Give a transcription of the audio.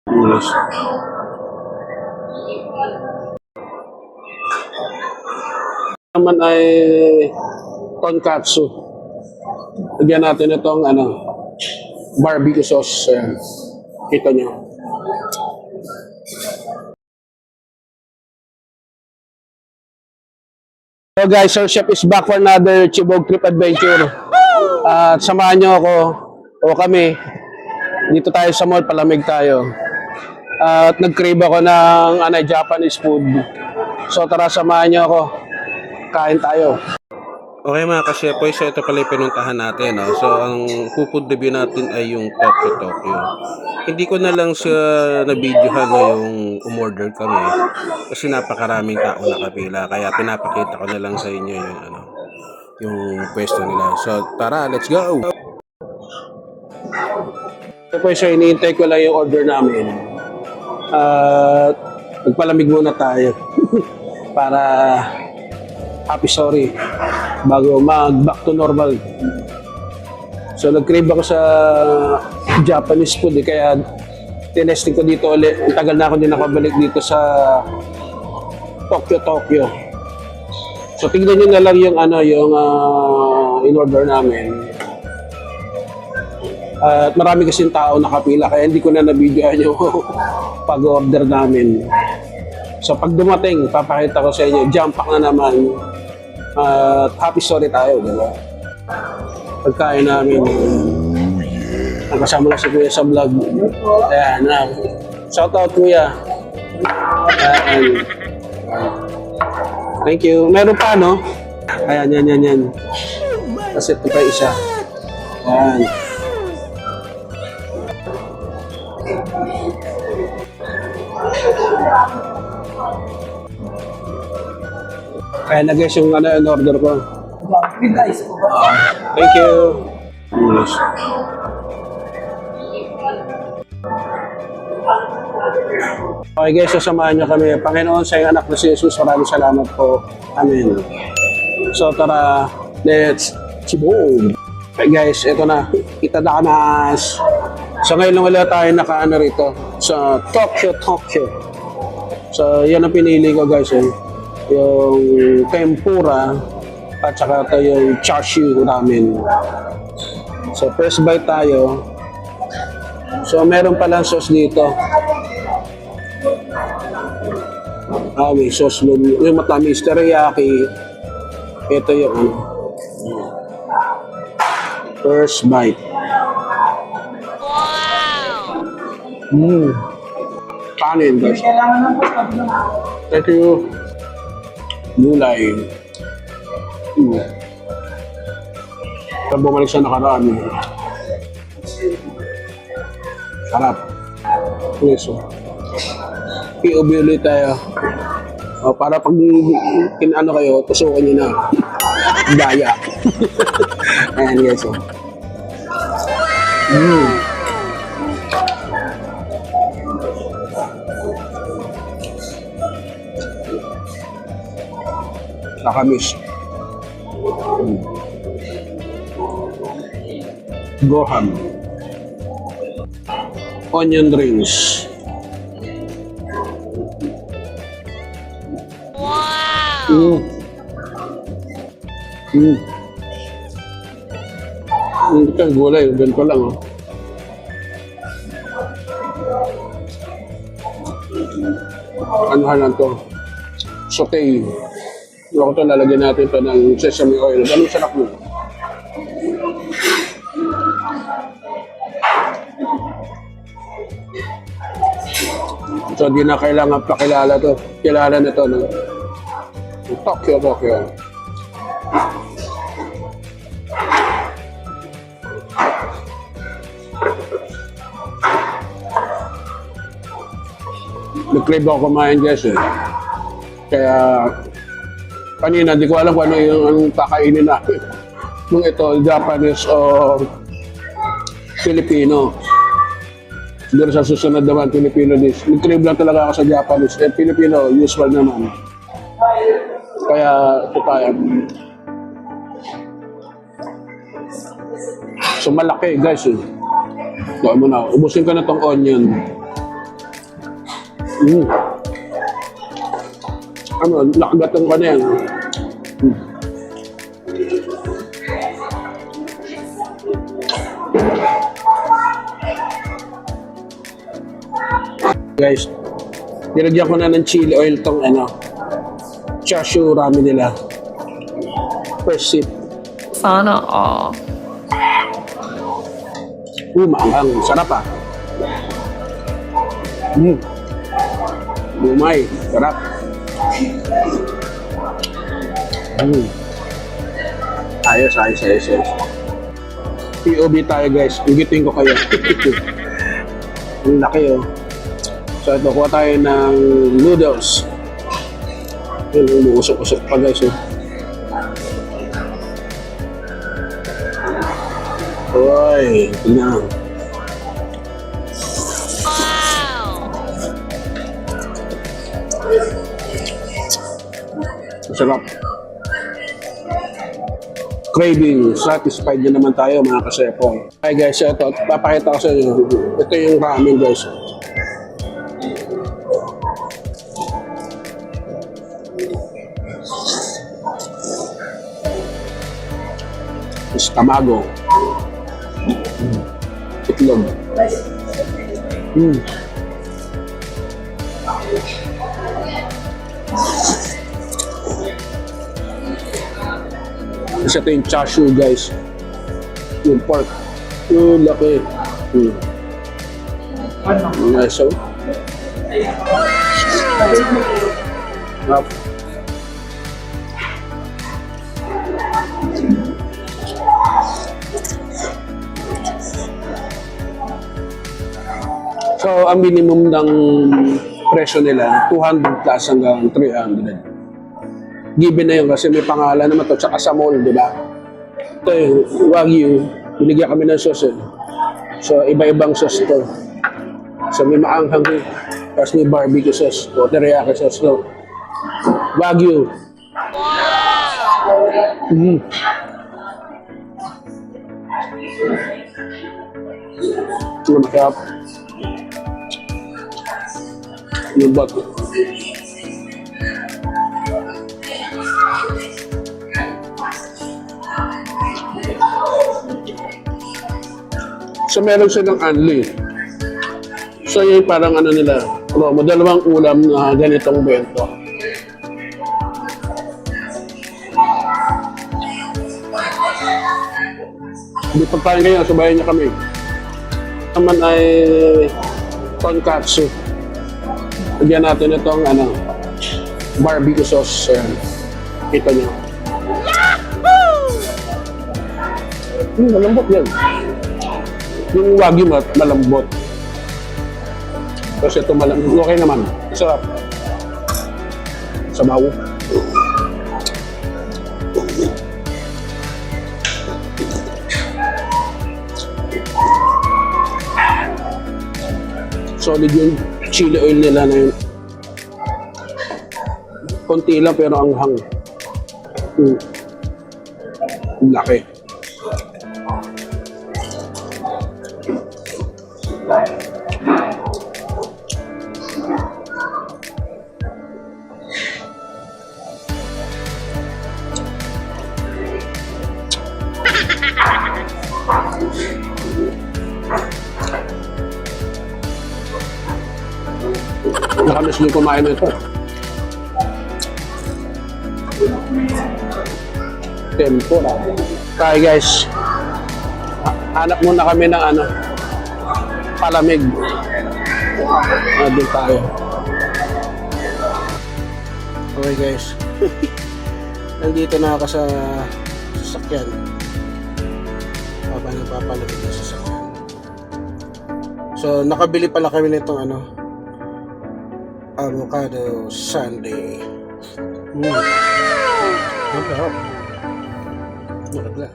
Yes. Naman ay tonkatsu. Lagyan natin itong barbecue sauce. Kita nyo. So guys, our chef is back for another Chibog Trip Adventure. At samahan nyo ako o kami. Dito tayo sa mall, palamig tayo. At nag-crave ako ng Japanese food. So tara, samahan nyo ako. Kain tayo. Okay mga ka-shepoy, so ito pala yung pinuntahan natin. No? So ang food review natin ay yung Tokyo. Hindi ko na lang siya na-videohan yung umorder kami kasi napakaraming tao nakapila. Kaya pinapakita ko na lang sa inyo yung pwesto nila. So tara, let's go! So iniintay ko lang yung order namin. At magpalamig muna tayo. Para happy story bago mag-back to normal. So nag-crave ako sa Japanese food kaya tinesting ko dito ulit. Ang tagal na ako din nakabalik dito sa Tokyo. So tingnan nyo na lang yung in-order namin. At marami kasing tao nakapila kaya hindi ko na na-videoan yung pag-order namin. So pag dumating, papakita ko sa inyo, jump pack na naman. Happy story tayo, di ba? Pagkain namin. Nakasama lang si Kuya sa vlog. Ayan, shout out Kuya. Ayan. Thank you. Meron pa, no? Ayan, yan. Kasi ito pa isa. Ayan. Kaya na guys yung in-order ko. Thank you. Yes. Okay guys, sasamahan niyo kami. Panginoon sa iyong anak na si Jesus, maraming salamat po. Amen. So tara, let's chibog. Okay guys, ito na. Itadanas. So ngayon lang wala tayo rito sa Tokyo. So yan ang pinili ko guys yung tempura at saka ito yung chashu ramen. So first bite tayo. So meron palang sauce dito. May sauce yung matamis teriyaki. Ito yung first bite. Kanin guys. Thank you. Gulay. Ito bumalik sa nakaraan. Sarap. Yes. POV ulit tayo. Para pag kayo, tusukan nyo na. Daya. Ayan guys. Nakamis. Gohan. Onion rings. Wow! Ito yung gulay. Ganito lang. Ano lang to? Saute. Ito lalagyan natin ito ng sesame oil. Ganun sarap mo. So, di na kailangan pakilala to. Kilala na to. Tokyo. Nag-crave ako kumain guys Kaya kanina, di ko alam kung ano yung kakainin natin. Kung ito, Japanese o Filipino. Siguro sa susunod naman, Filipino dish. Nag-crave lang talaga ako sa Japanese. Filipino, usual naman. Kaya, ito tayo. So, malaki guys Gawin mo na. Ubusin ko na tong onion. Ano, nakagatan ko na yan. Guys, nilagyan ko na ng chili oil tong ano, chashu ramen nila. First sip. Sana all. Maanghang. Sarap ah. Lumay. Sarap. Ayos. POV tayo guys. Ugitin ko kayo. Ang laki oh. So ito, kuha tayo ng noodles. Yun, umuusok-usok pa guys oh. Uy, tingnan. Masarap. Craving, satisfied na naman tayo mga kasepo. Okay guys, ito, papakita ko sa inyo. Ito yung ramen guys. Is tamago. Itlog. Isa ito yung chashu guys. Yung pork. Yung laki. Nice oh. Up. So, ang minimum ng presyo nila, 200 plus hanggang 300. Given na yun kasi may pangalan naman to, tsaka sa mall, di ba? Ito yung Wagyu, binigyan kami ng sauce eh. So, iba-ibang sauce to. So, may maanghang eh. Tapos may barbecue sauce, o teriyaki sauce. So, Wagyu. Ito masarap. Yung bato. So meron silang unli. So yun parang ano nila, dalawang ulam na ganitong bento. Hindi pagpain kayo, sabayan niyo kami. Naman ay tonkatsu. Lagyan natin itong ano, barbecue sauce. Kita nyo. Malambot yan. Yung Wagyu malambot. Tapos ito malambot. Okay naman. Sarap. Sabaw. Solid yung chili oil nila na yun. Konti lang pero anghang. Laki. Nakamiss din kumain ito. Tempura. Okay guys, hanap muna kami ng ano, palamig. Doon tayo. Okay guys, nandito na ako sa sasakyan. Habang nagpapalamig yung sasakyan. So nakabili pala kami nitong ano, avocado sundae. Ang sarap. Maganda.